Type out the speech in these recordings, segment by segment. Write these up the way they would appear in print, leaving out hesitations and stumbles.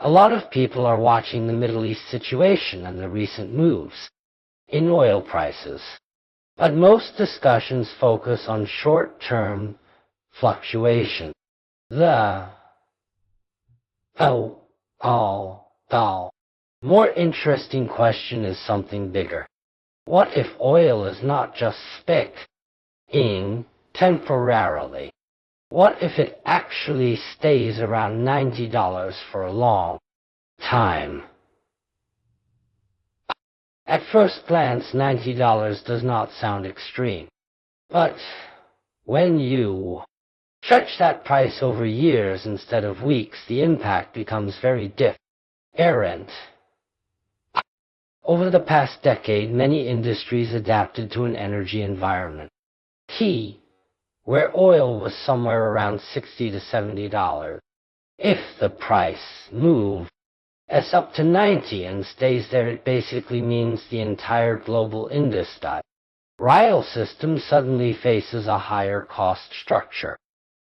A lot of people are watching the Middle East situation and the recent moves in oil prices, but most discussions focus on short-term fluctuation. The more interesting question is something bigger. What if oil is not just spiking temporarily? What if it actually stays around $90 for a long time? At first glance, $90 does not sound extreme. But when you stretch that price over years instead of weeks, the impact becomes very different. Over the past decade, many industries adapted to an energy environment where oil was somewhere around $60 to $70. If the price moves up to 90 and stays there, it basically means the entire global industry rail system suddenly faces a higher cost structure.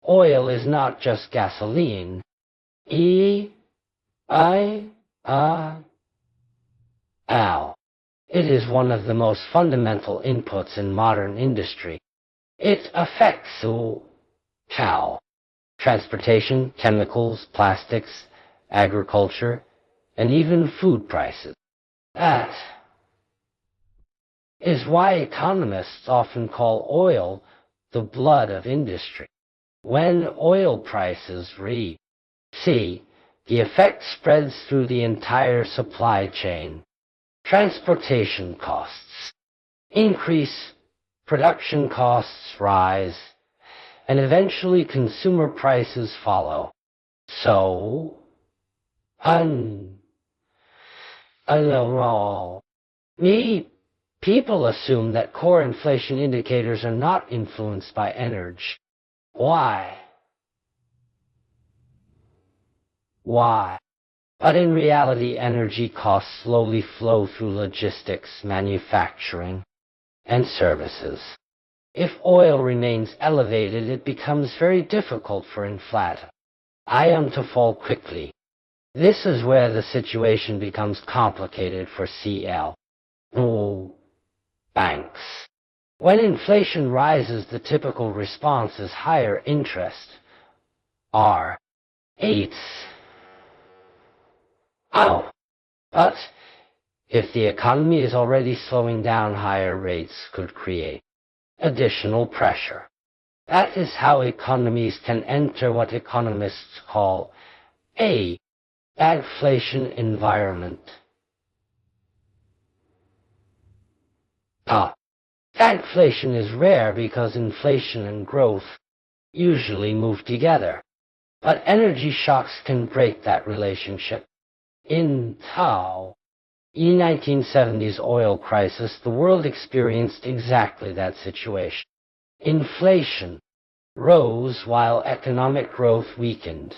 Oil is not just gasoline. It is one of the most fundamental inputs in modern industry. It affects transportation, chemicals, plastics, agriculture, and even food prices. That is why economists often call oil the blood of industry. When oil prices rise, the effect spreads through the entire supply chain. Transportation costs increase, production costs rise, and eventually consumer prices follow. So, people assume that core inflation indicators are not influenced by energy. Why? But in reality, energy costs slowly flow through logistics, manufacturing, and services. If oil remains elevated, it becomes very difficult for inflation to fall quickly. This is where the situation becomes complicated for banks. When inflation rises, the typical response is higher interest rates. But if the economy is already slowing down, higher rates could create additional pressure. That is how economies can enter what economists call a stagflation environment. Stagflation is rare because inflation and growth usually move together. But energy shocks can break that relationship. In the 1970s oil crisis, the world experienced exactly that situation. Inflation rose while economic growth weakened.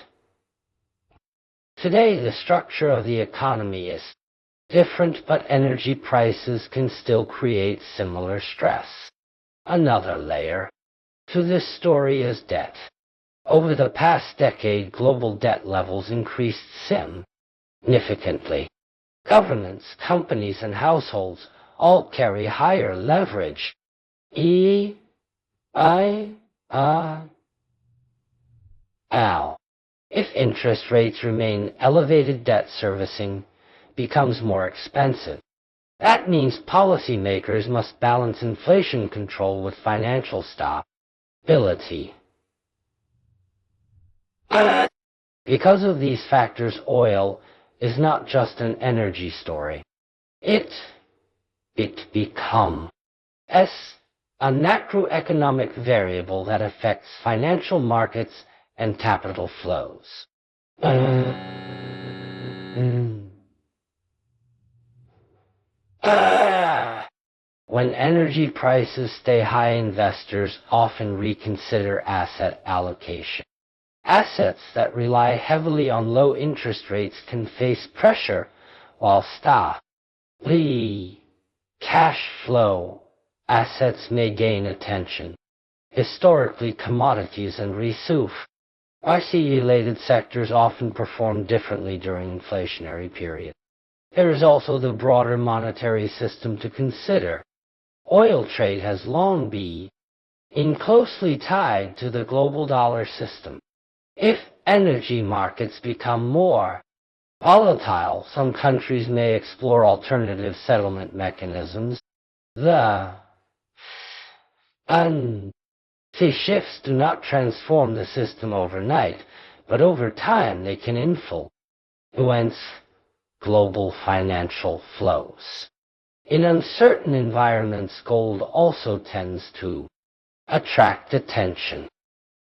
Today, the structure of the economy is different, but energy prices can still create similar stress. Another layer to this story is debt. Over the past decade, global debt levels increased significantly. Governments, companies, and households all carry higher leverage. If interest rates remain elevated, debt servicing becomes more expensive. That means policymakers must balance inflation control with financial stability. Because of these factors, oil is not just an energy story. It becomes a macroeconomic variable that affects financial markets and capital flows. When energy prices stay high, investors often reconsider asset allocation. Assets that rely heavily on low interest rates can face pressure, while cash flow assets may gain attention. Historically, commodities and reshape RC-related sectors often perform differently during inflationary periods. There is also the broader monetary system to consider. Oil trade has long been closely tied to the global dollar system. If energy markets become more volatile, some countries may explore alternative settlement mechanisms. The shifts do not transform the system overnight, but over time they can influence global financial flows. In uncertain environments, gold also tends to attract attention.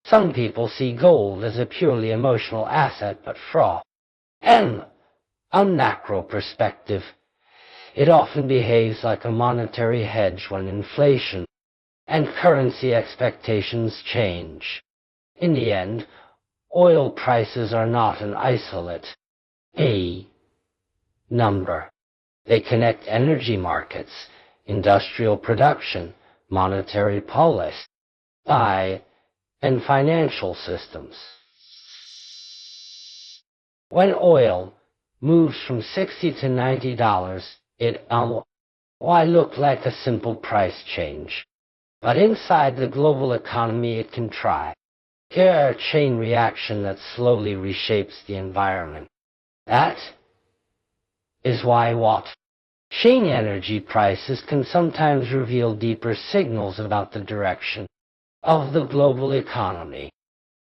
Some people see gold as a purely emotional asset, but from a macro perspective, it often behaves like a monetary hedge when inflation and currency expectations change. In the end, oil prices are not an isolated number. They connect energy markets, industrial production, monetary policy, and financial systems. When oil moves from $60 to $90, it look like a simple price change. But inside the global economy it can trigger a chain reaction that slowly reshapes the environment. That is why watching energy prices can sometimes reveal deeper signals about the direction of the global economy.